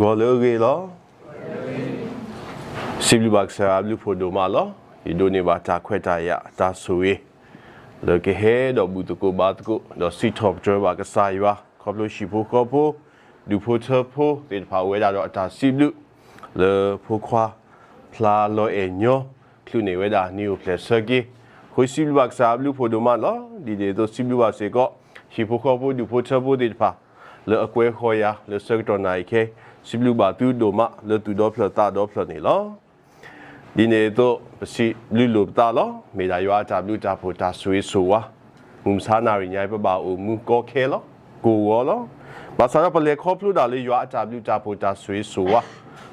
Golere lo. Siblu baksa blu fodo malo. Idone bata kweta ya ta suwe. Le ke he do butuko batko do sitop joba ka saywa. Koplo shipo kopo. Du potopo de pa weda do ta siblu. Le pourquoi pla lo enyo. Clune weda new plesagi. Ko siblu baksa blu fodo malo. Di do siblu baseko. Shipo kopo du potopo de pa. Le akwe khoya le sector nai ke. Siblu batu doma le tu do plata do plane lo. Dine to si lu ta lo me da ywa ta blu ta pho ta swe so wa mum sa na ri nyai pa ba o mu ko khe lo ko wo lo ba sa ra pa le kho plu da le ywa ta blu ta pho ta swe so wa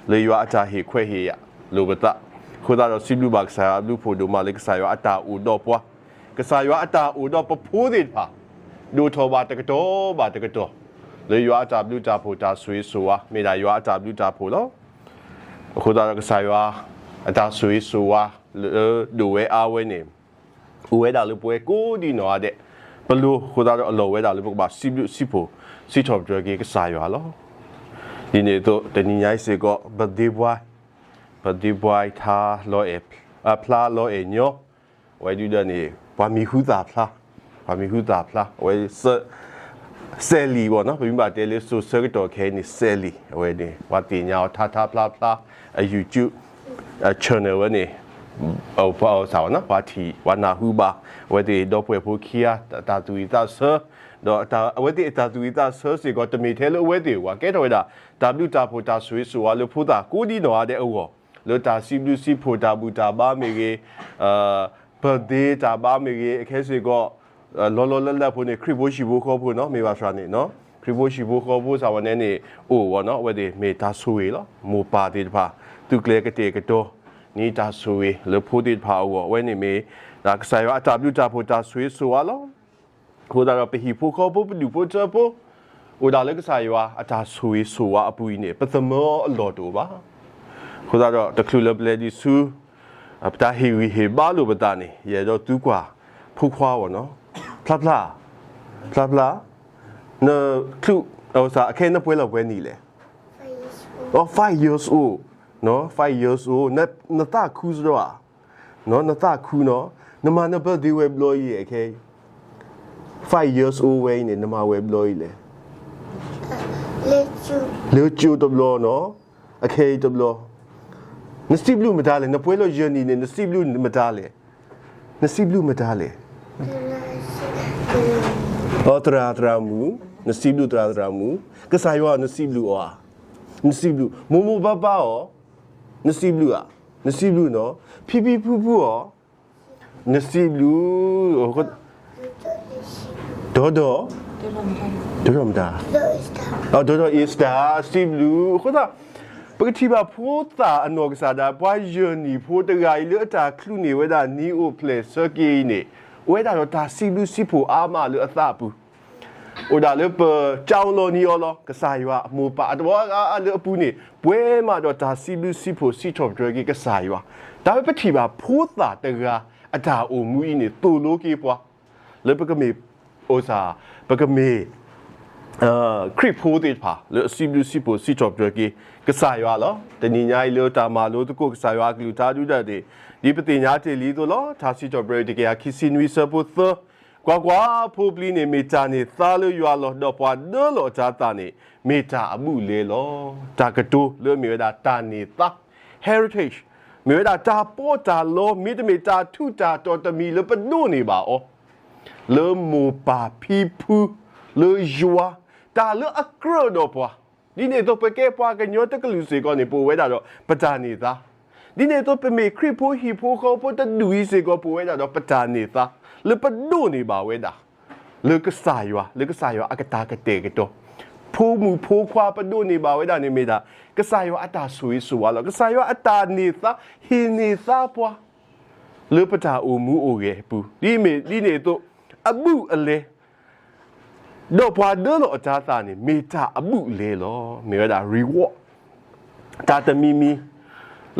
le ywa ta he khwe he ya lo ba ta khu da ro si blu ba sa blu pho do ma le ka sa ywa ta u do pwa ka sa ywa ta u do pa pho de pa do tho ba ta ka do ba ta ka do le ywa ta blu ta pho ta swe so wa me da ywa ta blu ta pho lo khu da ro ka sa ywa ta sui suwa do we awe ne uwe da lu pwe ko di no ade plu khoda ro lo we da lu ba sipo si top drug ke sa yo lo di ne to de ni nyai se ko birthday boy tha lo e pla lo e nyo we du da ne ba mi hu da pla we Sally ပေါ့နော်ပြမတဲလေးဆိုစကတော့ခဲနေ Sally ဝဲနေဝတိညာထထ pla YouTube channel ဝဲနေအော်ဆောနော်ဘာတီဝနာဟုဘာဝဲဒီတော့ပွဲဖို့ခီယာတာတူတာဆာတော့တာဝဲဒီတာတူတာဆာစီကတမီထဲလို့ဝဲဒီဝါကဲတော့ဒါ W တာဖို့တာဆွေးဆိုဝါလို့ဖို့တာကိုဒီနော်တဲ့အော်လို့တာ CWC ဖို့တာဘူတာဘာမေကြီးbirthday တာဘာမေကြီးအခဲစီကလောလောလတ်လတ်ဖို့နေခရစ်ဘိုရှိဘိုခေါ်ဖို့နော်မေပါရှာနေနော်ခရစ်ဘိုရှိဘိုခေါ်ဖို့စာဝနေနေအိုဝနော်ဝဲဒီမေတာဆွေလောမူပါတိတပါသူကလေကတဲ့ကတော့နေတာဆွေလေဖို့တိပါဝဝဲနေမေဒါကဆိုင်ရအတာဘလူတာဖို့တာဆွေဆိုလောကိုဒါတော့ပဟိဖို့ခေါ်ဖို့ဒူဖို့ချဖို့ဟိုဒါလေကဆိုင်ရအတာဆွေဆိုအပူနေပသမောအလော်တူပါကိုဒါတော့တခလူလပလေဒီဆူအပတာဟီဝီဟေဘာလိုပတာနေရေတော့တူကွာဖူခွားဝနော်พลาเนคลุเอาซะแค่นับเวลาเวนี่แหละอ๋อ5 years old เนาะ5 years old นตาคูซด้วยเนาะนตาคูเนาะนมานะเบิร์ดดีเว็บลอยโอเค5 years old เว้ยเนี่ยนมาเว็บลอยเลยเลจูตบลอเนาะโอเคตบลอนสิบลูมาดาเลยนป่วยลอยนี่เนี่ยนสิบลูมาดาเลยนสิบลูมาดาเลยOtra mu nasiblu tra mu kasayo nasiblu o nasiblu momo baba o nasiblu no pipi pupu o nasiblu dodo mda dodo is da siblu khoda ปกติว่าพูดตาอนอกษาดาว่าเยนี่พูดไงเลือดตาคลุนี่เวลานี้โอเพลสกี้นี่เวลาเราตาซิลูซิผูอามาเลือดตาปูโอดาเลือเปเจ้าโลนี่อ๋อก็ใส่ว่าหมูป่าแต่ว่าเลือปูนี่เวมาเราตาซิลูซิผูซิทอปดรกี้ก็ใส่ว่าแต่ปกติว่าพูดตาแต่ก็อาจารย์โอมุยนี่ตัวโลกี้ปะแล้วปกติโอซาปกติคลิปพูดติดผ่าแล้วซิลูซิผูซิทอปดรกี้ก็ใส่ว่าเหรอแต่นี่ไงเลือดตามาโลตุกก็ใส่ว่ากิลูตาดูได้ดิဒီပတင်ညာတေလီတို့လောသာစီကျော်ဘရဒကရခီစီနွီဆပုသကွာဖိုပလီနေမီတာနေသာလို့ရွာလောတော့ပွားဒေလောချာတာနေမီတာအမှုလေလောတာကတိုးလွမြေတာတာနေတာ heritage မြေတာတာပေါ်တာလောမိတမီတာထုတာတော်တမီလပဒိုနေပါဩလေမူပါဖီဖူလေယွာတာလေအကရတော့ပွားဒီနေတော့ပကေပွားကညောတကလူစီကောနေပိုဝဲတာတော့ပတာနေတာဒီနေ့တော့ပမေခရစ်ဖိုဟီဖိုခေါ်ဖို့တဒူးစီကိုပိုဝဲတာတော့ပတာနေတာလေပဒိုနေပါဝဲတာလေကစားရွာအကတာကတဲ့ကတော့ဖိုးမှုဖိုးခွာပဒိုနေပါဝဲတာနေမိတာကစားရွာအတာဆွေးဆိုလောကစားရွာအတာနေတာဟင်းနေသားပွားလေပတာအိုမူအိုရဲ့ပူဒီနေတော့အမှုအလဲတော့ပွားဒေလောအတာတာနေမိတာအမှုလဲလောမိရတာ reward တာတမီမီ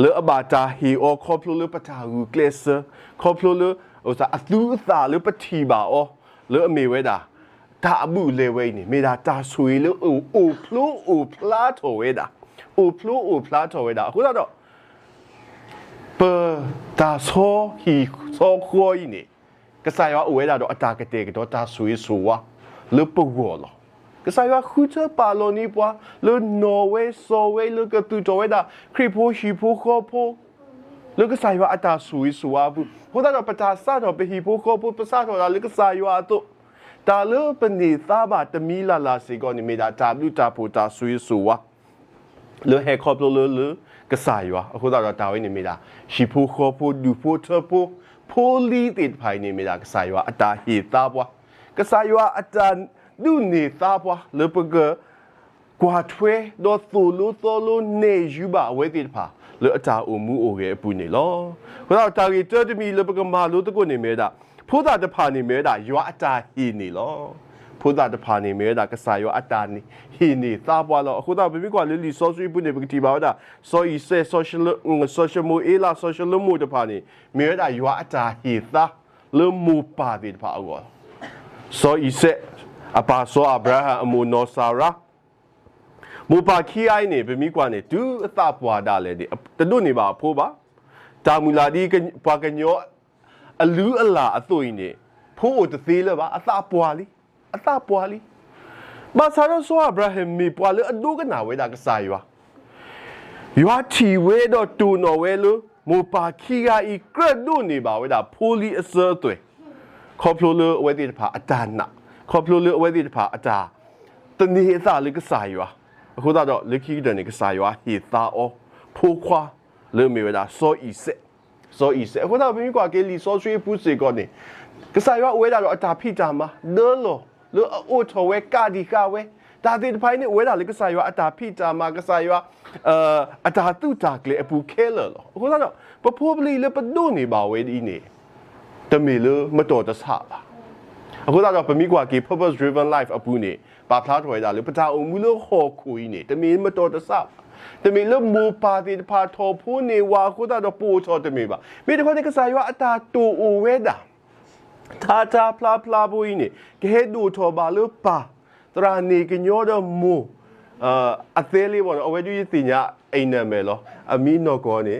le abata hi o khoplo le patahu klesa khoplo le o sa athu tha le pathi ba o le ame we da ta abu le we ni me da ta sui le o phlo o phla tho we da ဖလိုအိုဖလားတော်ဝဲတာအခုတော့ပဒါဆိုဟီဆိုခေါ်ရင်းနေကစားရအဝဲတာတော့အတာကတဲ့ကတော့တာဆွေးဆိုဝါလေပဝော်လောကစားရခုချပါလိုနီပွားလေနော်ဝဲဆိုဝဲလေကတူတော်ဝဲတာခရီဖိုဟီဖိုခေါ်ဖိုလေကစားရအတာဆွေးဆိုဝါဘူးဟိုတော့ပတာစားတော့ပဟီဖိုခေါ်ဖိုပစားတော့လေကစားရအတော့တာလေပနေသားပါတမီလာလာစီကောနေမိတာတာဘလူတာဖိုတာဆွေးဆိုဝါလေဟဲခေါ်ပလိုလေကစားရအခုတော့တာဝဲနေမိတာရှီဖိုခေါ်ဖိုဒူဖိုထဖိုဖိုလီတိဖိုင်နေမိတာကစားရအတာဟီသားပွားကစားရအတာဒူနေသားပွားလေပကကွာထွဲတော့သူလို့တော်လို့နေယူပါဝဲတိဖာလေအတာအမှုအိုရဲ့အပူနေလောခတော့တာရီတော်တမီလေပကမာလို့တကုနေမဲတာဖိုးတာတဖာနေမဲတာရွာအတာဟီနေလောဖိုးတာတဖာနေမဲတာကစားရွာအတာနေဟီနေသားပွားလောအခုတော့ဘီကွာလီလီဆော့ဆွေးပုနေပကတိပါတာဆိုအီဆေဆိုရှယ်မိုအေလာဆိုရှယ်မိုတဖာနေမဲတာရွာအတာဟီသားလေမူပါတိဖာအောဆိုအီဆေအပါဆိုအဗရာဟမ်အမူနောဆာရာမူပါခီအိုင်းနေဗမီကွာနေဒူအသပွားတာလေဒီတတို့နေပါဖိုးပါတာမူလာဒီပွားကညောအလူအလာအသွင်းနေဖိုးအိုတသေးလဲပါအသပွားလီအသပွားလီဘာသာရဆိုအဗရာဟမ်မီပွားလေအဒုကနာဝဲတာကစားရွာချီဝဲတော့တူနော်ဝဲလို့မူပါခီအိုင်ကရဒုနေပါဝဲတာဖိုလီအစောသွဲခေါပလိုလဝဲတိဖာအတာနာခေါပလိုလဝဲတိဖာအတာတနေအသလေကစားရွာအခုတော့လက်ခီတဲ့နေကစားရွာဟီသာအောဖိုးခွာလေမီဝဲတာဆိုအီဆက်အခုတော့ဘင်းကွာကလီဆိုဆွေးပူစေကောနေကစားရွာဝဲတာတော့အတာဖိတာမှာလောလောအိုထော်ဝဲကာဒီကာဝဲဒါတိဖိုင်းနေဝဲတာလေကစားရွာအတာဖိတာမှာကစားရွာအတာတူတာကလေအပူခဲလောအခုတော့ပပိုပလီလေပဒိုနေပါဝဲဒီနေတမီလမတော်တဆပါအခုတော့ပမီကွာက purpose driven life အပူနေပါဖလားထွေတာလေပတာအုံမူလို့ခေါ်ခွေးနေတမီမတော်တဆတမီလမူပါတိဖာထော်ဖူးနေဝါခုတော့ပို့ချော်တမီပါမိတခေါ်တဲ့ကစားရွာအတာတူအိုဝဲတာတာဖလာဘူးနေကဲဒူထော်ပါလို့ပါတရာနေကညောတော့မူအသေးလေးပေါ့နော်အဝဲကြီးတင်ညာအိမ်နာမယ်လောအမီနော်ကောနေ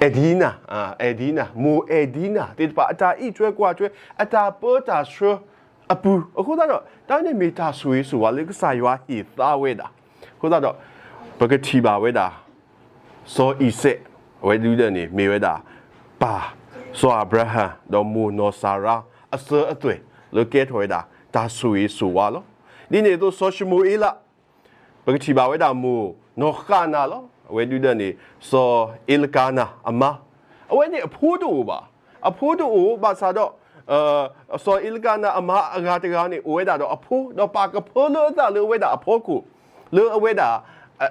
အဒီနာမူအဒီနာတိပါအတာဣကျွဲကွာကျွဲအတာပေါ်တာဆွအပူအခုတော့တိုင်းနေမီတာဆွေးဆိုပါလေကစားရွာဟီသားဝဲတာခုတော့ပကတိပါဝဲတာစောအီဆက်ဝဲလူတဲ့နေမေဝဲတာပါဆိုအဗရာဟမ်တော့မူနောဆာရာအစအသွဲလောကဲထွေတာဒါဆွေးဆိုပါလောဒီနေတော့ဆိုရှမူအီလာပကတိပါဝဲတာမူနောခါနာလောဝဲလူတဲ့နေစောအီလကာနာအမအဝဲနေအဖိုးတို့ပါစားတော့ဆိုအီလကာနာအမအဂါတကာနေဝဲတာတော့အဖိုးတော့ပါကဖိုးလို့သာလို့ဝဲတာအဖိုးကိုလို့ဝဲတာ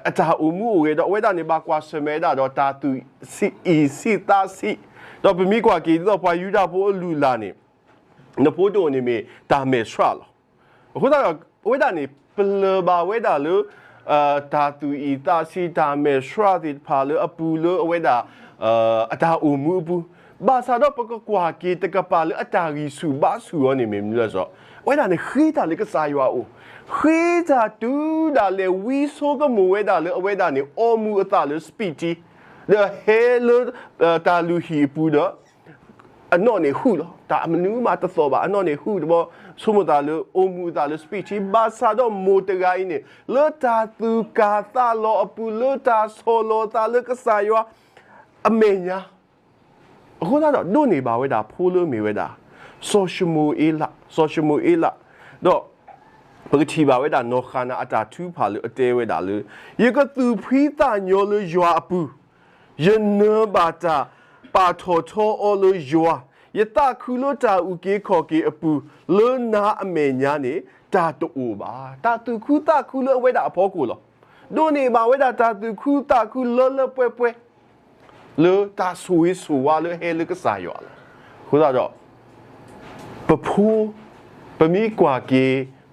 အတာအမှုဝဲတော့ဝဲတာနေပါကွာစမဲတာတော့တာသူစီတာစီတော့ပမီကွာကီတော့ပွာယူတာဖိုးလူလာနေနဖိုးတို့နေမီတာမဲဆွာလောအခုတော့ဝဲတာနေပလဘာဝဲတာလို့တာသူတာစီတာမဲဆွာဒီပါလို့အပူလို့ဝဲတာအတာအမှုဘူးဘာသာတော့ပကကွာကီတကပါလို့အတာရီစုဘာစုရောနေမီလို့ဆိုဝဲတာနေခိတာလေကစားရွာအိုခေတာတူဒါလေဝီဆိုကမဝဲတာလေအဝဲတာနေအော်မူအတာလေစပီတီလေဟဲလတာလူဟီပူတော့အနော်နေခုလောဒါအမနူးမှာတသောပါအနော်နေခုတော့ဆုမတာလေအော်မူတာလေစပီတီဘာသာတော့မိုတကိုင်းနေလောတာသူကာတာလောအပူလောတာဆိုလောတာလေကစားရွာအမေညာအခုတော့ဒုနေပါဝဲတာဖိုးလို့မေဝဲတာဆိုရှမူအီလာတော့ပကတိပါဝဲတာနောခါနာအတာ2ဖာလို့အတဲဝဲတာလို့ယေကသူဖီတာညောလို့ရွာအပူယနဘာတာပါထောထောအောလို့ရွာယတခုလို့တာဥကေခေါ်ကေအပူလောနာအမေညာနေတာတူပါတာတူခုတာခုလို့ဝဲတာအဖောကိုလောဒိုနေပါဝဲတာတာတူခုတာခုလောပွဲလောတာဆွေးဆိုဝါလို့ဟဲလကစားရွာခုတော့ပဖူးပမီကွာကေ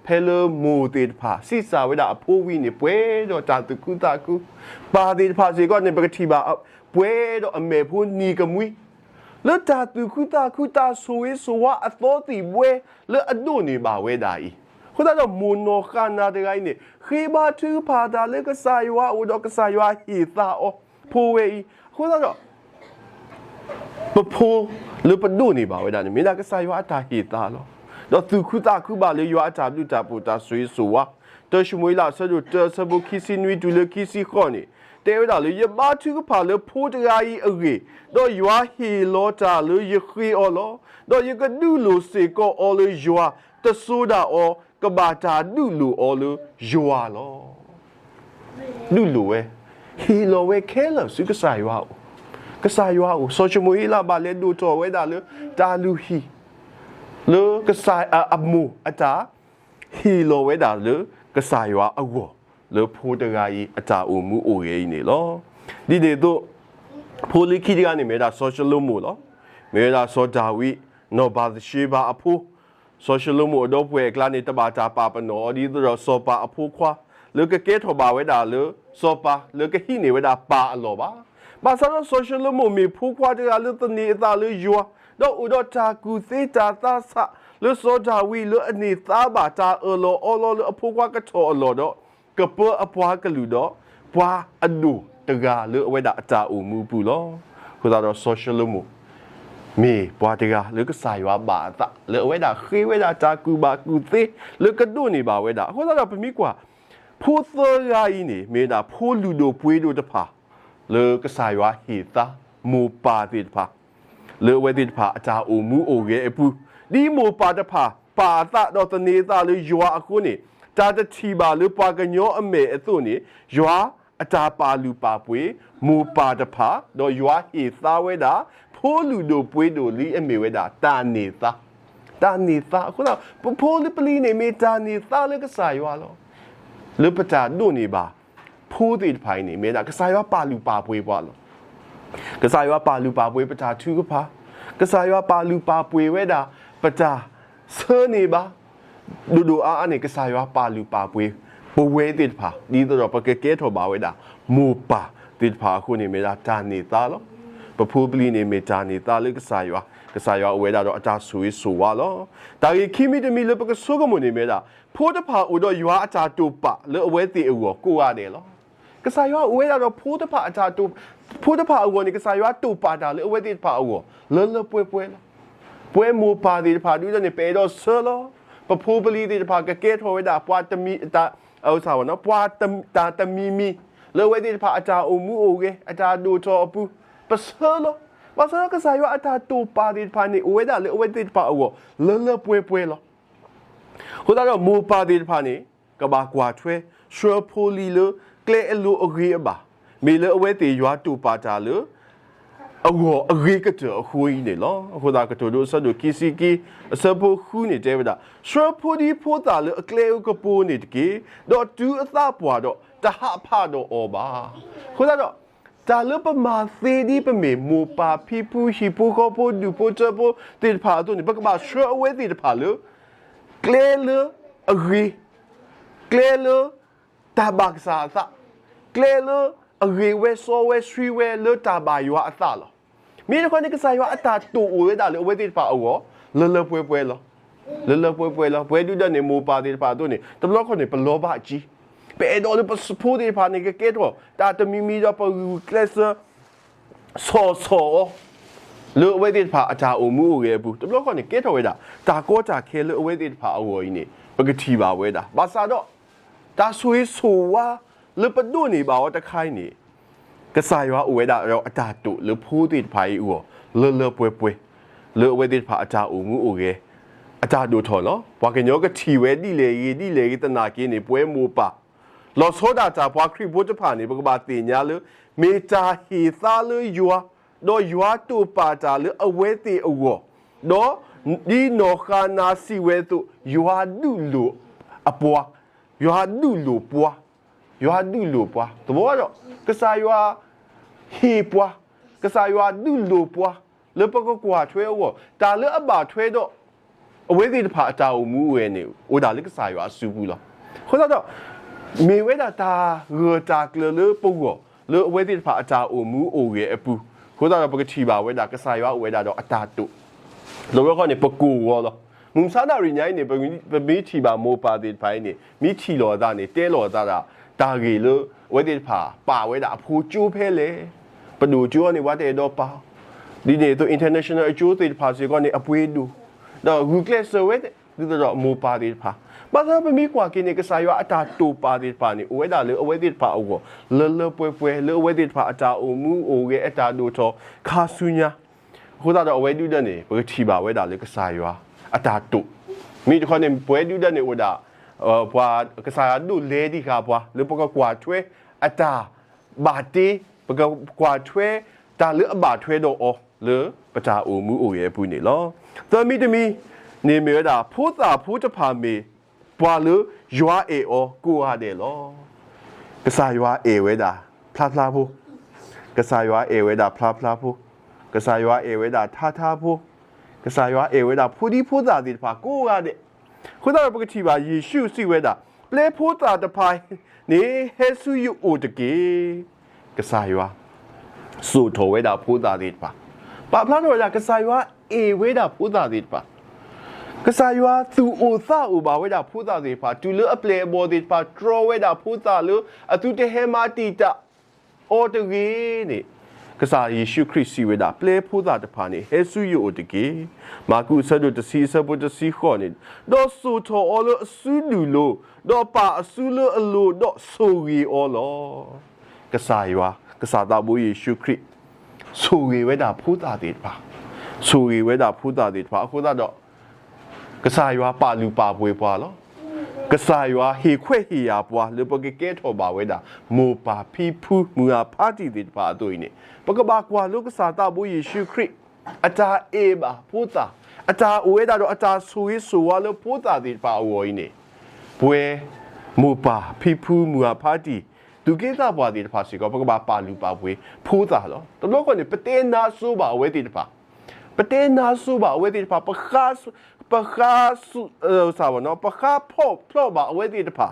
ဖဲလမိုတေဖာစီစာဝဲတာအဖိုးဝီနေပွဲတော့တာတူကူတာကူပါတေဖာစီကနေပကတိပါပွဲတော့အမေဖိုးနီကမွီလောတာတူကူတာဆွေးဆိုဝါအသောတီပွဲလောအဒိုနေပါဝဲတာဤ ခုနကတော့မိုနိုခါနာတကိုင်းနေခေဘာသူဖာတာလေကစားရွာဦးတော့ကစားရွာဟီသာအောဖိုးဝေးခုနကတော့ပဖိုးလေပဒိုနေပါဝဲတာနေမင်းကစားရွာအတာဟီသာလောတော့သူခုတာခုပါလေရွာအတာလူတာပူတာဆွေးဆိုဝါတော်ရှမွေးလာဆဒုတဆဘခီစီနွီဒူလေခီစီခေါနေတဲဝဒါလေရဘာသူကဖာလေဖိုးတရာကြီးအေတော့ရွာဟီလောတာလေရခေအောလောတော့ရကဒူလိုစေကောအောလေရွာတဆိုးတာအောကဘာတာဒူလိုအောလေရွာလောဒူလိုဝဲဟီလိုဝဲခဲလောစုကစားရွာကစားရွာကိုဆိုချမွေးလာပါလေဒူတော်ဝဲတာလေတာလူဟီလေကစားအမူအတာဟီလိုဝဲတာလေကစားရွာအဝလေဖိုးတရာကြီးအတာအူမူအိုရေးနေလောဒီတွေတော့ဖိုလီခီဒီကနေမေတာ social လို့မို့လောမေတာစောဒါဝီနော်ဘာရှိပါအဖိုး social လို့မို့တော့ပွဲကလာနေတပါတာပါပနော်ဒီတော့စောပါအဖိုးခွာလေကကဲထောပါဝဲတာလေစောပါလေကဟိနေဝဲတာပါအလောပါဘာသာတော့ social လို့မို့မေဖိုးခွာတရာလေတနေအတာလေယွာတော့ဥဒတာကူသေးတာသဆလေစောဒါဝီလေအနေသားပါတာအလောအလောလေအဖိုးခွာကထောအလောတော့ကပအပွားကလူတော့ပွားအဒူတကလေအဝဲတာအတာအူမူပူလောခုသာတော့ social လို့မို့မေပွားတကလေကစားရွာပါတာလေအဝဲတာခေဝဲတာတာကူပါကူသေးလေကဒုနေပါဝဲတာခုသာတော့ပမိကွာဖိုးသောရာကြီးနေမေတာဖိုးလူတို့ပွေးတို့တဖာလေကစားရွာဟီတာမူပါတိတဖာလေဝဲတိတဖာအတာအူမူအိုရဲ့အပူဒီမူပါတဖာပါတာတော့တနေတာလေရွာအခုနေတာတချီပါလေပွားကညောအမေအသွနေရွာအတာပါလူပါပွေမူပါတဖာတော့ရွာဟီသားဝဲတာဖိုးလူတို့ပွေးတို့လီအမေဝဲတာတာနေတာခုနဖိုးလီပလီနေမေတာနေတာလေကစားရွာလောလေပတာတို့နေပါဖိုးတိဖိုင်နေမေတာကစားရွာပါလူပါပွေးပွားလောကစားရွာပါလူပါပွေးပတာထူကဖာကစားရွာပါလူပါပွေးဝဲတာပတာဆើနေပါဒူဒူအာအနေကစားရွာပါလူပါပွေးဘဝဲတိဖာဒီတော့ပကကဲထောပါဝဲတာမူပါတိဖာခုနေမေတာတာနေတာလောပဖိုးပလီနေမေတာနေတာလေကစားရွာအဝဲတာတော့အတာဆွေးဆိုဝါလောဒါကြီးခိမီတမီလေပကဆိုးကမနေမေတာဖိုးတဖာဦးတော့ရွာအတာတူပလေအဝဲတိအူကိုရတယ်လောကစားရွာအဝဲတာတော့ဖိုးတဖာအတာတူဖိုးတဖာအူနေကစားရွာတူပါတာလေအဝဲတိဖာအူလေပွဲမူပါတိဖာဒူးနေပေတော့ဆလော ပဖိုးပလီတိဖာကကဲထောဝဲတာပွားတမီတာအောက်ဆောင်နော်ပွားတမီမီလောဝဲတိဖာအတာအုံမူအိုကေအတာဒိုထောအပူပဆလောဘာသာကစားရအတာတူပါတိဖာနေဝဲတာလေဝဲတိဖာအောလေပွဲလောဟိုတော့မူပါတိဖာနေကဘာကွာထွဲရှောဖိုလီလကလေအလိုအဂေအဘာမေလေအဝဲတိရွာတူပါတာလေအဂေကတအခွေးနေလောဟိုဒါကတူတို့ဆဒုကီစီကီစပခုနေတဲဝဒါရှောဖိုဒီဖိုတာလေအကလေကပိုနေတကေတော့တူအသပွားတော့တဟဖာတော့အောပါဟိုတော့တာလပမာသေးဒီပမေမူပါဖီပူဟီပူကောပိုဒူပိုချပိုတေဖာတော့နေပကဘာရှောအဝဲတိဖာလေကလေလေအဂေကလေလေတဘက်စာသကလေလေအဂေဝဲဆောဝဲဆွီဝဲလေတဘာယောအသလောမင်းတို့ကစားရွာအတာတူဝဲတာလေဝဲတိဖာအောလေပွဲလောပွဲဒူဒနေမူပါတိဖာတော့နေတဘလခနေပလောဘကြီးပေတော့လေပစပူတိဖာနေကဲတော့တာတမီမီတော့ပကလစ်ဆောလေဝဲတိဖာအတာအမှုရဲ့ဘူးတဘလခနေကဲတော့ဝဲတာကောတာခဲလေဝဲတိဖာအောကြီးနေပကတိပါဝဲတာဘာသာတော့တာဆွေးဆိုဝါလေပဒိုနေပါတော့တခိုင်းနေကစားရွာအဝဲတာတော့အတာတူလေဖိုးတိဖာကြီးဦးလေပွဲလေဝဲတိဖာအတာအမှုအိုကေအတာတူထော်နော်ဘွာကညောကထီဝဲတိလေတနာကင်းနေပွဲမူပါလောစောဒတာဘွာခရိဘိုတဖာနေဘကဘာတင်ညာလေမေတာဟီသာလေယွာတော့ယွာတူပါတာလေအဝဲတိအောတော့ဒီနောခါနာစီဝဲတူယွာဒူလိုအပွားယွာဒူလိုပွားတဘောတော့ကစားယွာဟီပွားကစားယွာဒူလိုပွားလေပကကွာထွဲအောတာလေအဘာထွဲတော့အဝဲတိတဖာအတာအမှုဝဲနေအိုဒါလေကစားယွာစူဘူးလားခေါ်တော့မေဝဲတာဂေတာကလေပုဂောလေအဝဲတိတဖာအတာအမှုအိုရဲ့အပူခေါ်တော့ပကတိပါဝဲတာကစားယွာဝဲတာတော့အတာတုလောဘကနေပကူရောလော มุมซาดาริญายเนี่ยเป็นมีทีบาโมปาติดไปเนี่ยมีทีหล่อตาเนี่ยเตหล่อตาตากีเลยไว้ติดผาป่าไว้ด่าผู้จูเพเลยปดูจูนี่ว่าเตดอป่าดีเนี่ยตัว international จูติดผาสิก่อนเนี่ยอภัยดูดอกกูเกลสเวทดูตัวโมปาติดผาบ้านเราเป็นมีกว่ากินเนี่ยก็สายว่าอาจารย์ตูปาติดผาเนี่ยไว้ด่าเลยไว้ติดผาเอาก็เลป่วยเลยไว้ติดผาอาจารย์โอมูโอเกอาจารย์ดูทอคาสุญญาခုသာတော့အဝဲဒူးတဲ့နေဘယ်ချီပါဝဲတာလေကစားရွာအတာတုမိတခေါနေပွဲဒူးတဲ့နေဝဒါဘွာကစားဒူလေဒီခါဘွာလေပကကွာထွဲအတာဘာတီပကကွာထွဲတာလေအဘာထွဲတော့အော်လေပတာအိုမူအိုရဲ့ဘူးနေလောသမီတမီနေမေတာဖိုးတာဖိုးတဖာမေဘွာလေရွာအေအောကိုရတယ်လောကစားရွာအေဝဲတာဖလားဖလားဖို့ကစားရွာအေဝဲတာဖလားဖလားဖို့ကစားရွာအေဝဲတာထားဖို့ကစားရွာအေဝဲတာဖူဒီဖိုးတာဒီတဖာကိုရတဲ့ခုသာပကတိပါယေရှုစီဝဲတာပလေဖိုးတာတဖိုင်နေဟေဆုယအိုတကေကစားရွာစုထောဝဲတာဖိုးတာဒီတဖာပါဖလားတော့ကစားရွာအေဝဲတာဖိုးတာဒီတဖာကစားရွာသူအိုသာအိုပါဝဲတာဖိုးတာဒီတဖာတူလအပလေဘောဒီတဖာဒရဝဲတာဖိုးတာလအတူတဟဲမာတီတာအော်တကေနေကစားယေရှုခရစ်စီဝဒပလေဖိုးတာတဖာနေဟေဆုယိုတကေမာကုဆဒုတစီဆဘုတစီခေါနေဒေါ်ဆူထောအောလအဆူလူလိုဒေါ်ပါအဆူလအလိုဒေါ်ဆိုဂီအောလောကစားရွာကစားတာဘူယေရှုခရစ်ဆိုဂီဝဒဖိုးတာတေပါဆိုဂီဝဒဖိုးတာတေပါအခုတော့ကစားရွာပါလူပါပွေပွားလောကစားရွာဟေခွဲ့ဟေယာပွားလေပကေကဲထောပါဝဲတာမိုပါဖီဖူမူဟာဖာတီတေပါအတွေ့နေပကဘာကွာလုကစားတာဘူယေရှုခရစ်အတာအေဘာဖိုးတာအတာဝဲတာတော့အတာဆူရေးဆူဝါလို့ဖိုးတာတေပါအဝိုင်းနေဘွဲမိုပါဖီဖူမူဟာဖာတီဒုကေတာပွားတေပါစီကပကဘာပါလူပါဘွဲဖိုးတာလောတလို့ကနေပတေနာဆူပါဝဲတေပါပတေနာဆူပါဝဲတေပါပခါပခါဆာဝနော်ပခါဖော့ဖလော့ပါအဝဲတိတဖာ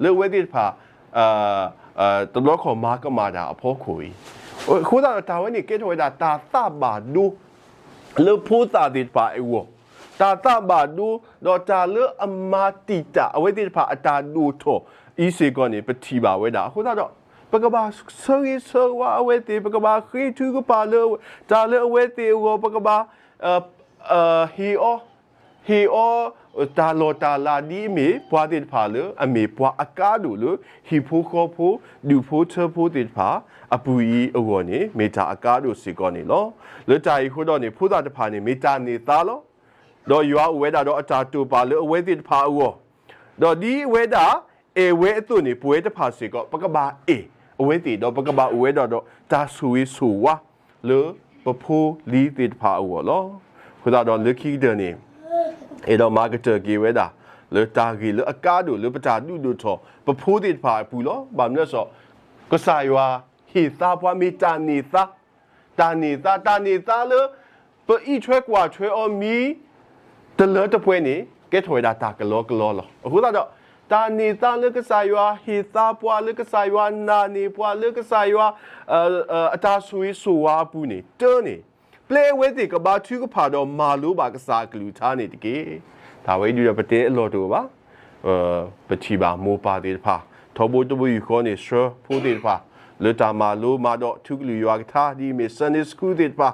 လေဝဲတိတဖာတလောခေါ်မာကမာတာအဖို့ခွေခိုးတာတာဝဲနေကဲထွေတာတာသပါဒူလေဖိုးတာတိတဖာအေဝတာသပါဒူဒေါ်တာလေအမာတီတာအဝဲတိတဖာအတာဒူထောဤစေကောနေပတိပါဝဲတာခိုးတာတော့ပကဘာဆောရီဆောဝါအဝဲတိပကဘာခရီတူကပါလေတာလေအဝဲတိဝပကဘာဟီအောဟေအောတာလောတာလာဒီမီပွားတဲ့ဖာလေအမေပွားအကားတို့လေဟီဖိုခေါဖိုဒူဖိုချဖိုတဲ့ဖာအပူဤအဝေါ်နေမေတာအကားတို့စီကောနေလောလေတာဤခိုးတော့နေဖိုးတာတဖာနေမေတာနေသားလောတော့ရွာဝဲတာတော့အတာတူပါလေအဝဲတဲ့ဖာအဝေါ်တော့ဒီဝဲတာအေဝဲအသွနေပွဲတဖာစီကောပကဘာအေအဝဲတဲ့တော့ပကဘာဝဲတော့တာဆူဝီဆူဝါလေပဖိုးလီတဲ့ဖာအဝေါ်လောခိုးတော့လေခီတဲ့နေအဲ့တော့ marketer ကြီးဝဲတာလေတာကြီးလေအကားတို့လေပတာတူတို့ထောပဖိုးတဲ့ဖာပူလောဘာမလဲဆိုကစားရွာဟီသာပွားမီတာနေတာလေပဤချွဲကွာချွဲအမီတလတပွဲနေကဲထွေတာတာကလောလောအခုတော့တာနေတာလေကစားရွာဟီသာပွားလေကစားရွာနာနေပွားလေကစားရွာအတာဆွေးဆိုဝါပူနေတဲနေplay with the kabatu ko phado malu ba ka sa klu tha ne tike da wai du pate a lot to ba pachi ba mo pa de pha thobo to bu ko ne sure pho de pha le ta malu ma do thu klu ywa ka tha di me sunday school de pha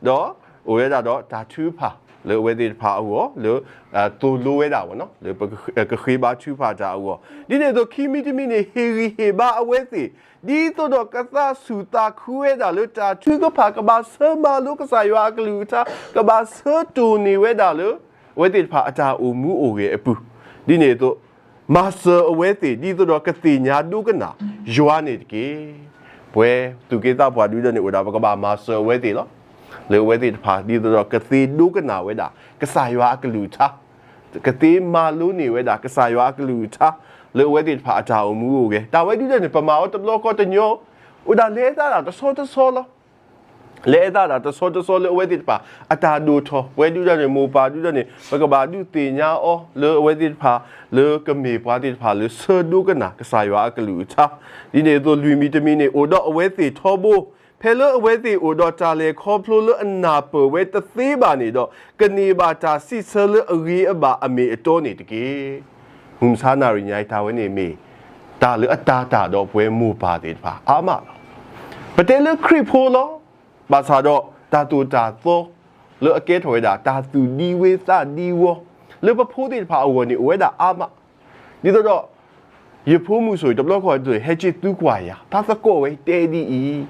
do o ya da thu pha le we de pha o le to lo we da wo no le ka khri ba thu pha da o di ne to kimi ti mi ne he ba a we tiဒီတော့ကသဆူတာခွဲတာလို့တာသူကဖာကဘာဆမလို့ကစားရွာကလူတာကဘာဆတူနေဝဲတာလို့ဝဲတိဖာအတာအူမူအိုရဲ့အပူဒီနေတော့မာဆာအဝဲတိဒီတော့ကတိညာဒုကနာယွာနေတကေဘွဲသူကေတာဘွာဒူးတဲ့နေဝဲတာကဘာမာဆာဝဲတိလို့လေဝဲတိဖာဒီတော့ကတိဒုကနာဝဲတာကစားရွာကလူတာကတိမာလူနေဝဲတာကစားရွာကလူတာလေဝဲတိဖာအတာအမူအိုရဲ့တာဝဲဒူးတဲ့နေပမာတော့တလောကောတညောဥဒါလေတာတော့ဆောလောလေတာတော့ဆောလေဝဲတိဖာအတာဒူထောဝဲဒူးတဲ့နေမိုပါဒူးတဲ့နေဘကဘာဒူးတင်ညာအောလေဝဲတိဖာလေကမေပွားတိဖာလေဆဒူကနာကစားရွာကလူချာဒီနေတော့လူမီတမီနေအိုတော့အဝဲတိထောဘို Pelo with the Udotale, Coplo and Napo, with the Thebanido, Ganibata, Sisel, Riaba, a me a tony to gay. Whom Sana in Yaitawani me. Tali a tata dog where move parted pa. Ama. But they look creep holo. Basado, Tatu Tato. Look a gateway that Tatu D with that D war. Liverpool it power when it weather ama. Dido. You pull Musu, the block or do hedge it to quire. Tasaco away, daddy.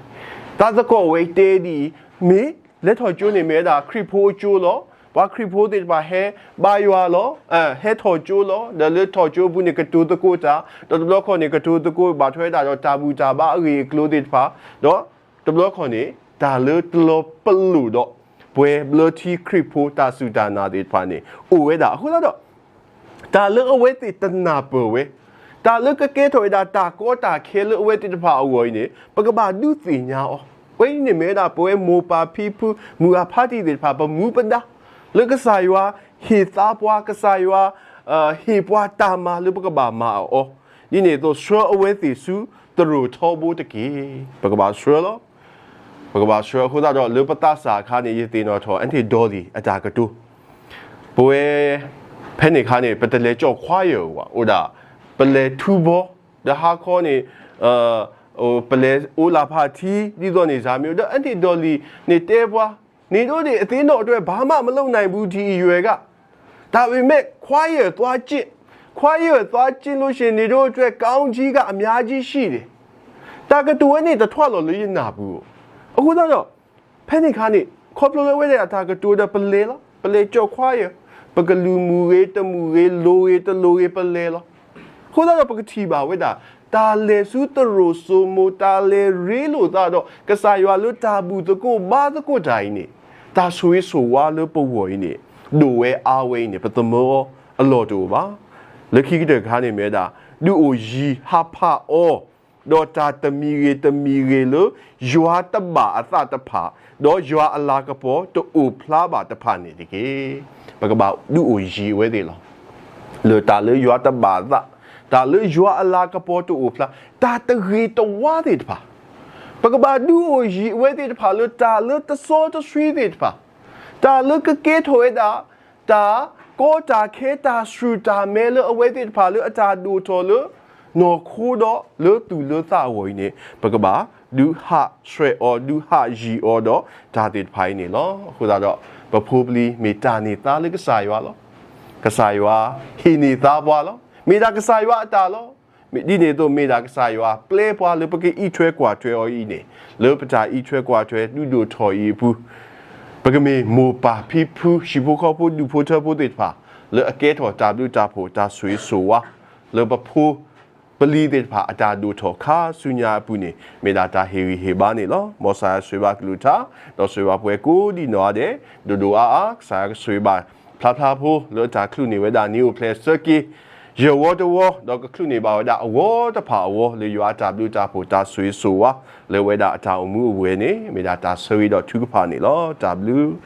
Tasaco away, daddy. Me, let her journey made a creep hole jeweler. What creep hold it by hair, by your law, head or jeweler, the little Jobunica to the quota, the block on it to the go, but where that tabu taba included pa, the block on it, the little peludo, where bloody creep hold that Sudana did funny. Oh, where that, who that? That little way it the napper way. Ta look a gator that ta quota kill away to the power in it, but about do thing now. When you made up way more people, move a party with Papa Mupanda. Look at Saywa, he thought Wakasaywa, he bought Tama, look about ma or you need those sure away the sue, the root tobo the key. But about sure, but about sure who that Lupatasa can't eat dinner to anti dolly attack a two. Boy, penny canny, but the ledger choir or that. Pele tubo, the hakoni, pele ula party, the donny zamio, the anti dolly, ni teva, ni do the thing not to a Bahama Malone booty you that we make quiet, watch it. Quiet, watching Lucian, ni do to a county got a miaji sheet. Taka to any the twelve in Nabu. Oh, who don't Penny canny, couple away attack to the pelela, pele quiet, Bagalumu, the mue, low it, the low it, pelela. Who that a tiba with that? Tale suta rosso motale relo dado, Casayua lutabu to go bad go dine. That's who is so waller per woine. Do way our way in it, but the more a lot over. Lucky the canimeda, do o ye hapa or dota the mire, joa the bar, I thought the pa, do joa a lagapo to o plaba the panity. But about do o ye with it. Lutale, you are the bar that. Ta le joa ala kapoto upla ta te rito wadit pa pagaba du oji wedit pa le ta le ta so to street pa ta le ka get hoeda ta ko ta ke ta shu ta mele wedit pa le ta du to le no khu do le tu le ta woi ni pagaba du ha shre or du ha ji or do ta dit pai ni lo khu da do probably me ta ni ta le ka sai wa lo ka sai wa hi ni ta bwa lo Mida Kasaywa Talo, Dineto Mida Kasaywa, play for Lupaki each quatre or ine, Lupata each quatre, do toy poo. Pagame, Mopa, Pipu, Shibukopo, do put up with it pa. Le a gate or tabu tapo, ta sui soa, Lupapo, believe it pa, ta do toka, Sunya Pune, Medata heavy hebani lo, Mosa Suba Luta, no Suba Pueco, di Node, Dodoa, Sag Suba, Platapo, Lota Cluny with a new place circuit. You water war, dog cluny about that water power, the you are taboo tapo, that sweet soa, the way that town move winning, me that sweet or two panny law, taboo.